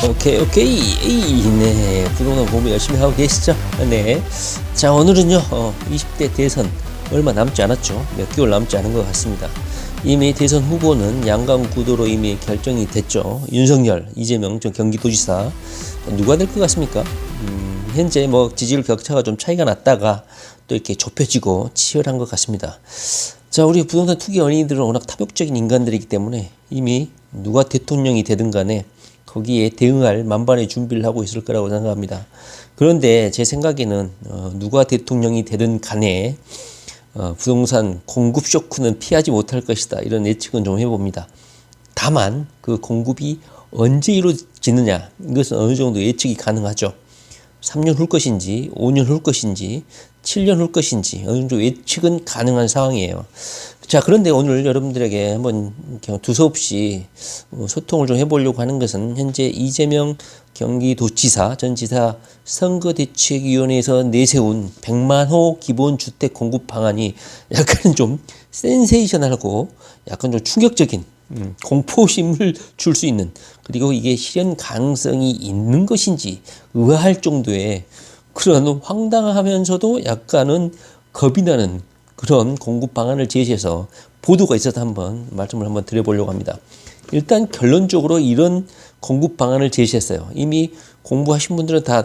오케이. 네, 부동산 공부 열심히 하고 계시죠? 네. 자, 오늘은요, 20대 대선 얼마 남지 않았죠? 몇 개월 남지 않은 것 같습니다. 이미 대선 후보는 양강 구도로 이미 결정이 됐죠. 윤석열, 이재명 전 경기도지사. 누가 될 것 같습니까? 현재 뭐 지지율 격차가 좀 차이가 났다가 또 이렇게 좁혀지고 치열한 것 같습니다. 자, 우리 부동산 투기 연예인들은 워낙 탐욕적인 인간들이기 때문에 이미 누가 대통령이 되든 간에 거기에 대응할 만반의 준비를 하고 있을 거라고 생각합니다. 그런데 제 생각에는 누가 대통령이 되든 간에 부동산 공급 쇼크는 피하지 못할 것이다. 이런 예측은 좀 해봅니다. 다만 그 공급이 언제 이루어지느냐, 이것은 어느 정도 예측이 가능하죠. 3년 후 것인지 5년 후 것인지 7년 후 것인지 어느 정도 예측은 가능한 상황이에요. 자, 그런데 오늘 여러분들에게 한번 두서없이 소통을 좀 해보려고 하는 것은 현재 이재명 경기도지사 전 지사 선거대책위원회에서 내세운 100만 호 기본주택 공급 방안이 약간 좀 센세이셔널하고 약간 좀 충격적인 공포심을 줄 수 있는, 그리고 이게 실현 가능성이 있는 것인지 의아할 정도의 그런 황당하면서도 약간은 겁이 나는 그런 공급 방안을 제시해서 보도가 있어서 한번 말씀을 한번 드려보려고 합니다. 일단 결론적으로 이런 공급 방안을 제시했어요. 이미 공부하신 분들은 다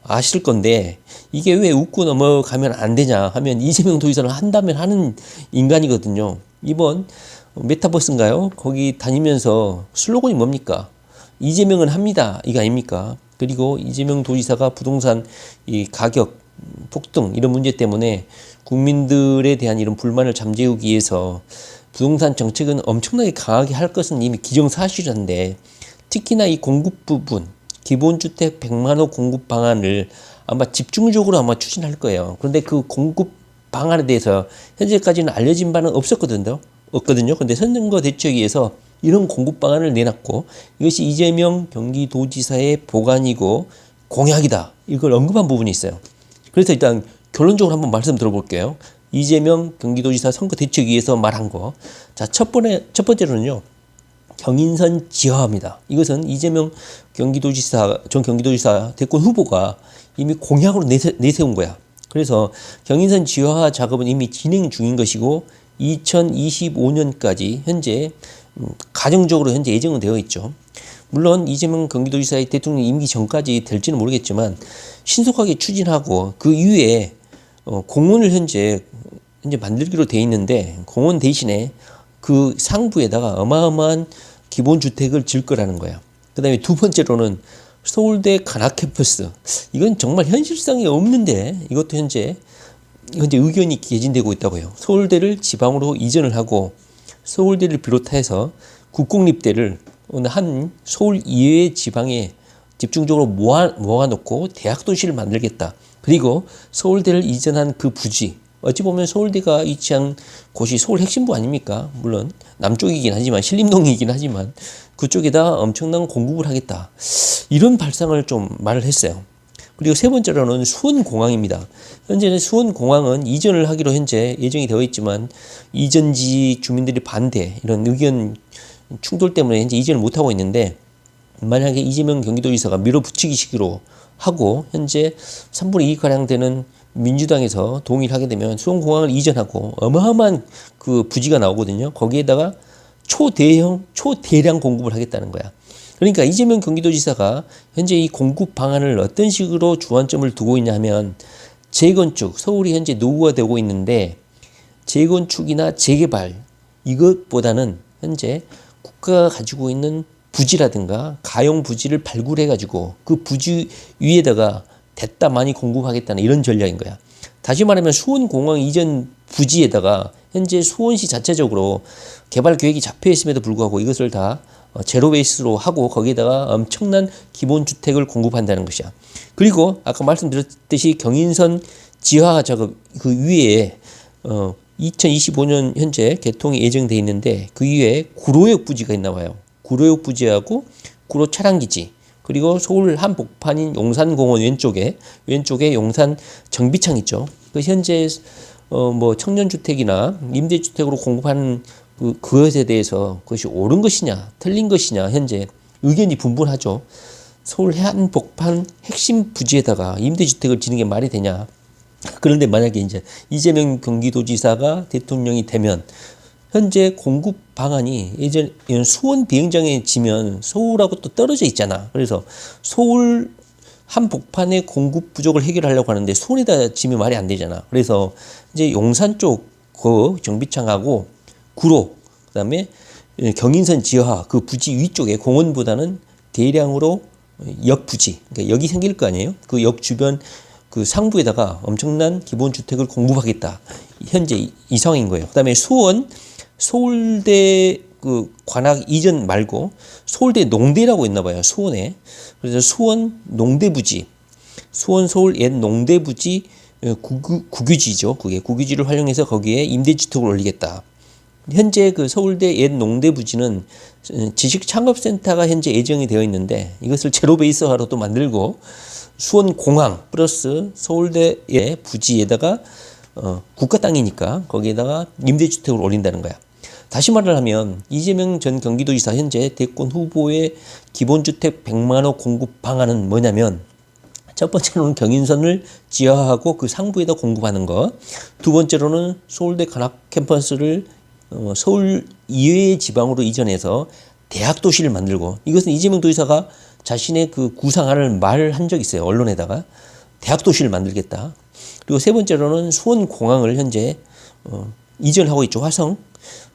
아실 건데 이게 왜 웃고 넘어가면 안 되냐 하면 이재명 도지사는 한다면 하는 인간이거든요. 이번 메타버스인가요? 거기 다니면서 슬로건이 뭡니까? 이재명은 합니다. 이거 아닙니까? 그리고 이재명 도지사가 부동산 이 가격 폭등 이런 문제 때문에 국민들에 대한 이런 불만을 잠재우기 위해서 부동산 정책은 엄청나게 강하게 할 것은 이미 기정사실인데, 특히나 이 공급 부분 기본주택 100만 호 공급 방안을 아마 집중적으로 아마 추진할 거예요. 그런데 그 공급 방안에 대해서 현재까지는 알려진 바는 없거든요. 근데 선거대책위에서 이런 공급 방안을 내놨고 이것이 이재명 경기도지사의 보관이고 공약이다, 이걸 언급한 부분이 있어요. 그래서 일단 결론적으로 한번 말씀 들어볼게요. 이재명 경기도지사 선거대책위에서 말한 거. 자, 첫 번째로는요, 경인선 지하화입니다. 이것은 이재명 전 경기도지사 대권 후보가 이미 공약으로 내세운 거야. 그래서 경인선 지하화 작업은 이미 진행 중인 것이고 2025년까지 현재 가정적으로 현재 예정은 되어 있죠. 물론 이재명 경기도지사의 대통령 임기 전까지 될지는 모르겠지만 신속하게 추진하고 그 이후에 공원을 현재 만들기로 돼 있는데 공원 대신에 그 상부에다가 어마어마한 기본주택을 지을 거라는 거야. 그 다음에 두 번째로는 서울대 관악 캠퍼스. 이건 정말 현실성이 없는데 이것도 현재 의견이 개진되고 있다고 해요. 서울대를 지방으로 이전을 하고 서울대를 비롯해서 국공립대를 한 서울 이외의 지방에 집중적으로 모아놓고 대학도시를 만들겠다. 그리고 서울대를 이전한 그 부지, 어찌 보면 서울대가 위치한 곳이 서울 핵심부 아닙니까? 물론 남쪽이긴 하지만 신림동이긴 하지만 그쪽에다 엄청난 공급을 하겠다. 이런 발상을 좀 말을 했어요. 그리고 세 번째로는 수원공항입니다. 현재는 수원공항은 이전을 하기로 현재 예정이 되어 있지만 이전지 주민들이 반대, 이런 의견 충돌 때문에 현재 이전을 못하고 있는데, 만약에 이재명 경기도지사가 밀어붙이기식으로 하고 현재 3분의 2가량 되는 민주당에서 동의를 하게 되면 수원공항을 이전하고 어마어마한 그 부지가 나오거든요. 거기에다가 초대량 공급을 하겠다는 거야. 그러니까 이재명 경기도지사가 현재 이 공급 방안을 어떤 식으로 주안점을 두고 있냐 하면, 재건축, 서울이 현재 노후가 되고 있는데 재건축이나 재개발 이것보다는 현재 국가가 가지고 있는 부지라든가 가용 부지를 발굴해 가지고 그 부지 위에다가 됐다 많이 공급하겠다는 이런 전략인 거야. 다시 말하면 수원공항 이전 부지에다가 현재 수원시 자체적으로 개발 계획이 잡혀 있음에도 불구하고 이것을 다 제로 베이스로 하고 거기에다가 엄청난 기본주택을 공급한다는 것이야. 그리고 아까 말씀드렸듯이 경인선 지하 작업 그 위에 2025년 현재 개통이 예정돼 있는데 그 위에 구로역 부지가 있나 봐요. 구로역 부지하고 구로 차량기지, 그리고 서울 한복판인 용산공원 왼쪽에 용산 정비창 있죠. 그 현재 뭐 청년주택이나 임대주택으로 공급하는 그것에 대해서 그것이 옳은 것이냐 틀린 것이냐 현재 의견이 분분하죠. 서울 한복판 핵심 부지에다가 임대주택을 짓는 게 말이 되냐. 그런데 만약에 이제 이재명 경기도지사가 대통령이 되면 현재 공급 방안이 예전 수원 비행장에 지면 서울하고 또 떨어져 있잖아. 그래서 서울 한복판의 공급 부족을 해결하려고 하는데 수원에다 지면 말이 안 되잖아. 그래서 이제 용산 쪽 그 정비창하고 구로 그다음에 경인선 지하 그 부지 위쪽에 공원보다는 대량으로 역 부지, 그러니까 역이 생길 거 아니에요? 그 역 주변 그 상부에다가 엄청난 기본주택을 공급하겠다. 현재 이 상황인 거예요. 그 다음에 수원, 서울대 그 관악 이전 말고 서울대 농대라고 있나 봐요. 수원에. 그래서 수원 농대부지, 수원 서울 옛 농대부지 국유지죠. 그게 국유지를 활용해서 거기에 임대주택을 올리겠다. 현재 그 서울대 옛 농대부지는 지식창업센터가 현재 예정이 되어 있는데 이것을 제로 베이스화로 또 만들고 수원공항 플러스 서울대의 부지에다가 국가 땅이니까 거기에다가 임대주택을 올린다는 거야. 다시 말을 하면 이재명 전 경기도지사 현재 대권 후보의 기본주택 100만 호 공급 방안은 뭐냐면 첫 번째로는 경인선을 지하하고 그 상부에다 공급하는 것. 두 번째로는 서울대 관악 캠퍼스를 서울 이외의 지방으로 이전해서 대학 도시를 만들고, 이것은 이재명 도지사가 자신의 그 구상안을 말한 적이 있어요. 언론에다가 대학 도시를 만들겠다. 그리고 세 번째로는 수원 공항을 현재 이전하고 있죠.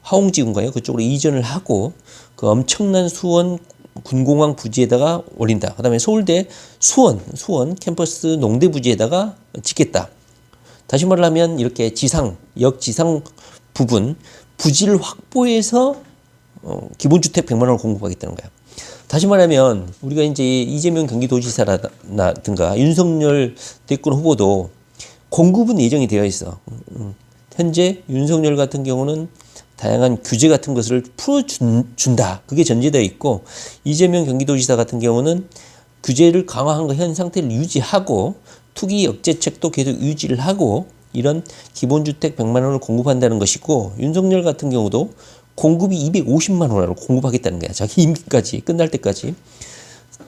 화홍지구인가요? 그쪽으로 이전을 하고 그 엄청난 수원 군공항 부지에다가 올린다. 그다음에 서울대 수원 캠퍼스 농대 부지에다가 짓겠다. 다시 말을 하면 이렇게 역 지상 부분 부지를 확보해서 기본주택 100만 원을 공급하겠다는 거야. 다시 말하면 우리가 이제 이재명 경기도지사라든가 윤석열 대권 후보도 공급은 예정이 되어 있어. 현재 윤석열 같은 경우는 다양한 규제 같은 것을 풀어준다. 그게 전제되어 있고, 이재명 경기도지사 같은 경우는 규제를 강화한 거 현 상태를 유지하고 투기 억제책도 계속 유지를 하고 이런 기본주택 100만 원을 공급한다는 것이고, 윤석열 같은 경우도 공급이 250만 원으로 공급하겠다는 거야. 자기 임기까지 끝날 때까지.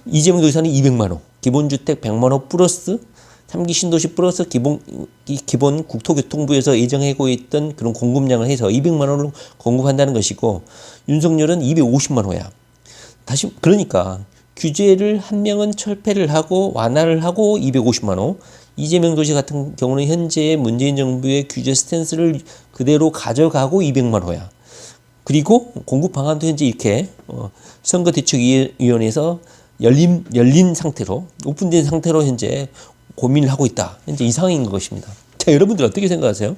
이재명 도지사는 200만 원, 기본주택 100만 원 플러스 3기 신도시 플러스 기본 국토교통부에서 예정하고 있던 그런 공급량을 해서 200만 원을 공급한다는 것이고, 윤석열은 250만 호야. 그러니까 규제를 한 명은 철폐를 하고 완화를 하고 250만 호, 이재명 도지 같은 경우는 현재 문재인 정부의 규제 스탠스를 그대로 가져가고 200만 호야. 그리고 공급 방안도 현재 이렇게 선거대책위원회에서 열린 상태로, 오픈된 상태로 현재 고민을 하고 있다. 현재 이 상황인 것입니다. 자, 여러분들 어떻게 생각하세요?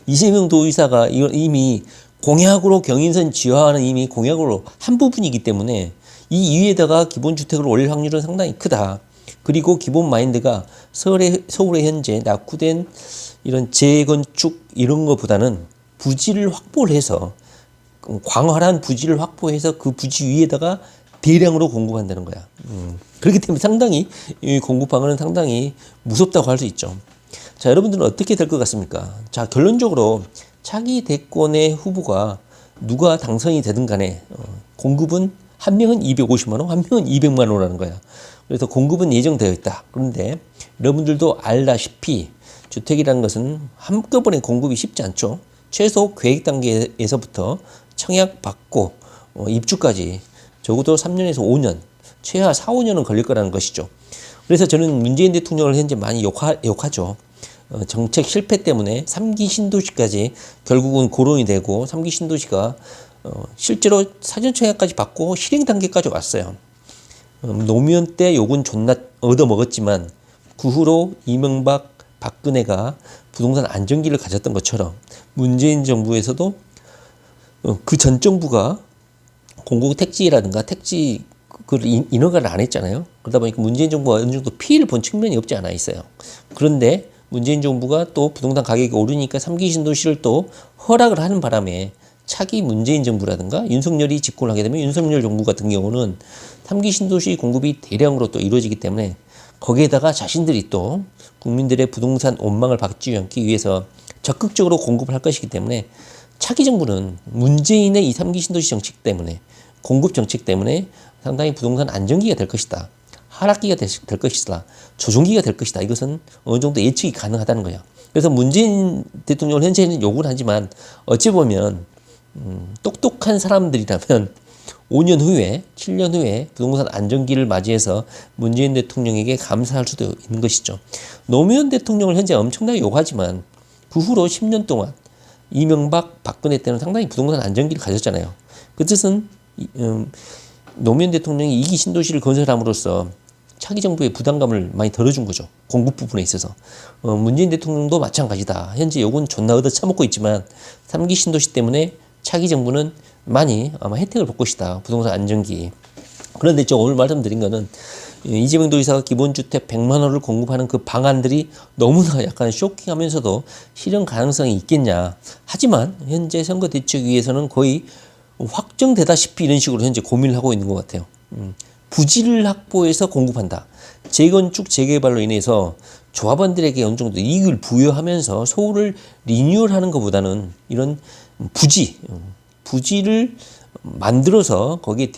이재명 도지사가 이미 공약으로 경인선 지하화는 이미 공약으로 한 부분이기 때문에 이 위에다가 기본주택을 올릴 확률은 상당히 크다. 그리고 기본 마인드가 서울에 현재 낙후된 이런 재건축 이런 것보다는 부지를 확보를 해서, 광활한 부지를 확보해서 그 부지 위에다가 대량으로 공급한다는 거야. 그렇기 때문에 상당히 이 공급 방안은 상당히 무섭다고 할 수 있죠. 자, 여러분들은 어떻게 될 것 같습니까? 자, 결론적으로 차기 대권의 후보가 누가 당선이 되든 간에 공급은 한 명은 250만 원, 한 명은 200만 원이라는 거야. 그래서 공급은 예정되어 있다. 그런데 여러분들도 알다시피 주택이라는 것은 한꺼번에 공급이 쉽지 않죠. 최소 계획 단계에서부터 청약 받고 입주까지 적어도 3년에서 5년, 최하 4, 5년은 걸릴 거라는 것이죠. 그래서 저는 문재인 대통령을 현재 많이 욕하죠. 정책 실패 때문에 3기 신도시까지 결국은 거론이 되고 3기 신도시가 실제로 사전 청약까지 받고 실행 단계까지 왔어요. 노무현 때 욕은 존나 얻어먹었지만 그 후로 이명박, 박근혜가 부동산 안정기를 가졌던 것처럼 문재인 정부에서도 그 전 정부가 공공 택지라든가 택지 그걸 인허가를 안 했잖아요. 그러다 보니까 문재인 정부가 어느 정도 피해를 본 측면이 없지 않아 있어요. 그런데 문재인 정부가 또 부동산 가격이 오르니까 3기 신도시를 또 허락을 하는 바람에 차기 문재인 정부라든가 윤석열이 집권을 하게 되면 윤석열 정부 같은 경우는 3기 신도시 공급이 대량으로 또 이루어지기 때문에 거기에다가 자신들이 또 국민들의 부동산 원망을 받지 않기 위해서 적극적으로 공급을 할 것이기 때문에 차기 정부는 문재인의 이 3기 신도시 정책 때문에, 공급 정책 때문에 상당히 부동산 안정기가 될 것이다. 하락기가 될 것이다. 조정기가 될 것이다. 이것은 어느 정도 예측이 가능하다는 거예요. 그래서 문재인 대통령은 현재는 욕을 하지만 어찌 보면 똑똑한 사람들이라면 5년 후에 7년 후에 부동산 안정기를 맞이해서 문재인 대통령에게 감사할 수도 있는 것이죠. 노무현 대통령을 현재 엄청나게 욕하지만 그 후로 10년 동안 이명박, 박근혜 때는 상당히 부동산 안정기를 가졌잖아요. 그 뜻은 노무현 대통령이 2기 신도시를 건설함으로써 차기 정부의 부담감을 많이 덜어준 거죠. 공급 부분에 있어서. 문재인 대통령도 마찬가지다. 현재 욕은 존나 얻어 처먹고 있지만 3기 신도시 때문에 차기 정부는 많이 아마 혜택을 볼 것이다. 부동산 안정기. 그런데 저 오늘 말씀드린 거는 이재명 도지사가 기본주택 100만 원을 공급하는 그 방안들이 너무나 약간 쇼킹하면서도 실현 가능성이 있겠냐. 하지만 현재 선거대책위에서는 거의 확정되다시피 이런 식으로 현재 고민을 하고 있는 것 같아요. 부지를 확보해서 공급한다. 재건축, 재개발로 인해서 조합원들에게 어느 정도 이익을 부여하면서 서울을 리뉴얼하는 것보다는 이런 부지를 만들어서 거기에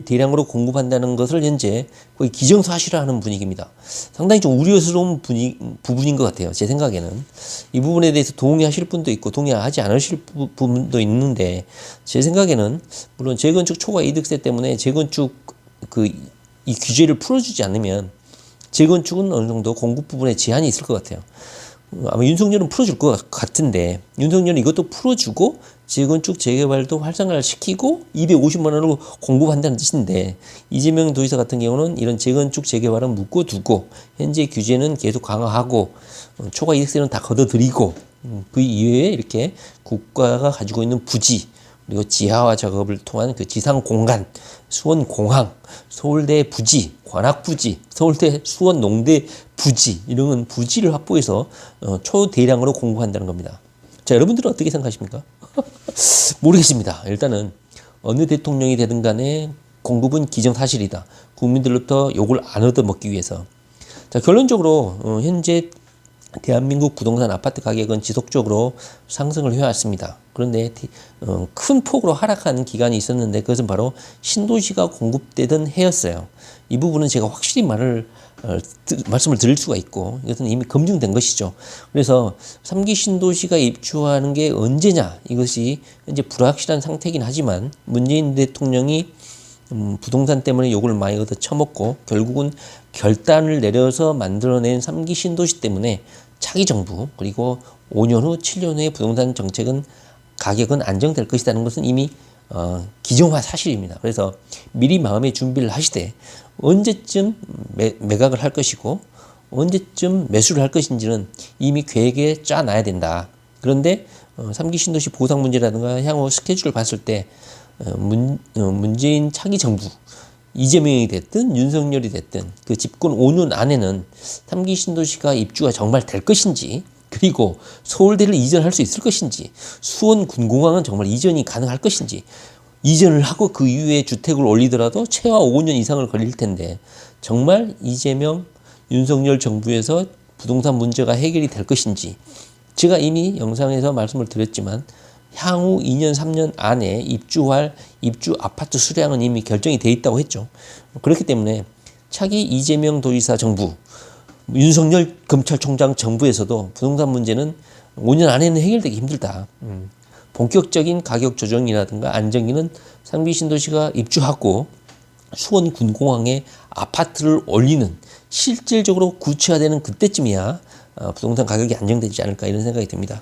대량으로 공급한다는 것을 현재 거의 기정사실화하는 분위기입니다. 상당히 좀 우려스러운 부분인 것 같아요. 제 생각에는. 이 부분에 대해서 동의하실 분도 있고 동의하지 않으실 분도 있는데 제 생각에는 물론 재건축 초과 이득세 때문에 재건축 이 규제를 풀어주지 않으면 재건축은 어느 정도 공급 부분에 제한이 있을 것 같아요. 아마 윤석열은 풀어줄 것 같은데 윤석열은 이것도 풀어주고 재건축 재개발도 활성화를 시키고 250만 원으로 공급한다는 뜻인데 이재명 도지사 같은 경우는 이런 재건축 재개발은 묶어두고 현재 규제는 계속 강화하고 초과 이득세는 다 걷어들이고 그 이외에 이렇게 국가가 가지고 있는 부지 그리고 지하화 작업을 통한 그 지상 공간, 수원 공항, 서울대 부지, 관악 부지, 서울대 수원 농대 부지 이런 부지를 확보해서 초대량으로 공급한다는 겁니다. 자, 여러분들은 어떻게 생각하십니까? 모르겠습니다. 일단은 어느 대통령이 되든 간에 공급은 기정사실이다. 국민들로부터 욕을 안 얻어먹기 위해서. 자, 결론적으로 현재 대한민국 부동산 아파트 가격은 지속적으로 상승을 해왔습니다. 그런데 큰 폭으로 하락하는 기간이 있었는데 그것은 바로 신도시가 공급되던 해였어요. 이 부분은 제가 확실히 말씀을 드릴 수가 있고 이것은 이미 검증된 것이죠. 그래서 3기 신도시가 입주하는 게 언제냐 이것이 현재 불확실한 상태이긴 하지만 문재인 대통령이 부동산 때문에 욕을 많이 얻어 처먹고 결국은 결단을 내려서 만들어낸 3기 신도시 때문에 차기 정부 그리고 5년 후 7년 후의 부동산 정책은 가격은 안정될 것이라는 것은 이미 기정화 사실입니다. 그래서 미리 마음의 준비를 하시되 언제쯤 매각을 할 것이고 언제쯤 매수를 할 것인지는 이미 계획에 짜놔야 된다. 그런데 3기 신도시 보상 문제라든가 향후 스케줄을 봤을 때 문재인 차기 정부 이재명이 됐든 윤석열이 됐든 그 집권 5년 안에는 3기 신도시가 입주가 정말 될 것인지 그리고 서울대를 이전할 수 있을 것인지 수원 군공항은 정말 이전이 가능할 것인지 이전을 하고 그 이후에 주택을 올리더라도 최하 5년 이상을 걸릴 텐데 정말 이재명 윤석열 정부에서 부동산 문제가 해결이 될 것인지 제가 이미 영상에서 말씀을 드렸지만 향후 2년 3년 안에 입주할 입주 아파트 수량은 이미 결정이 돼 있다고 했죠. 그렇기 때문에 차기 이재명 도지사 정부 윤석열 검찰총장 정부에서도 부동산 문제는 5년 안에는 해결되기 힘들다. 본격적인 가격 조정이라든가 안정기는 3기 신도시가 입주하고 수원 군공항에 아파트를 올리는 실질적으로 구체화되는 그때쯤이야 부동산 가격이 안정되지 않을까 이런 생각이 듭니다.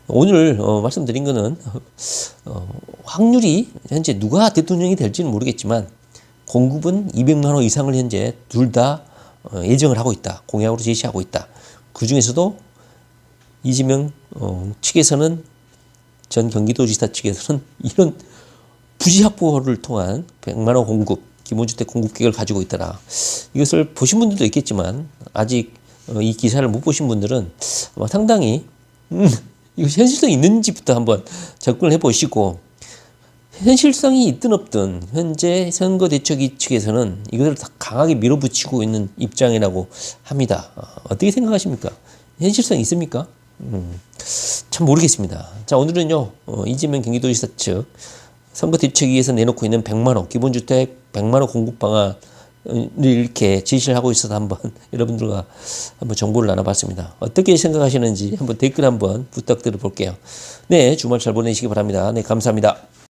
오늘 말씀드린 거는 확률이 현재 누가 대통령이 될지는 모르겠지만 공급은 200만 호 이상을 현재 둘 다 예정을 하고 있다. 공약으로 제시하고 있다. 그 중에서도 이재명 측에서는 전 경기도지사 측에서는 이런 부지 확보를 통한 100만 호 공급, 기본주택 공급 계획을 가지고 있더라. 이것을 보신 분들도 있겠지만 아직 이 기사를 못 보신 분들은 아마 상당히 이거 현실성이 있는지부터 한번 접근을 해보시고 현실성이 있든 없든 현재 선거대책위 측에서는 이것을 다 강하게 밀어붙이고 있는 입장이라고 합니다. 어떻게 생각하십니까? 현실성이 있습니까? 참 모르겠습니다. 자, 오늘은요 이재명 경기도지사 측 선거대책위에서 내놓고 있는 100만 호 기본주택 100만 호 공급 방안 이렇게 지시를 하고 있어서 한번 여러분들과 한번 정보를 나눠봤습니다. 어떻게 생각하시는지 한번 댓글 한번 부탁드려 볼게요. 네, 주말 잘 보내시기 바랍니다. 네, 감사합니다.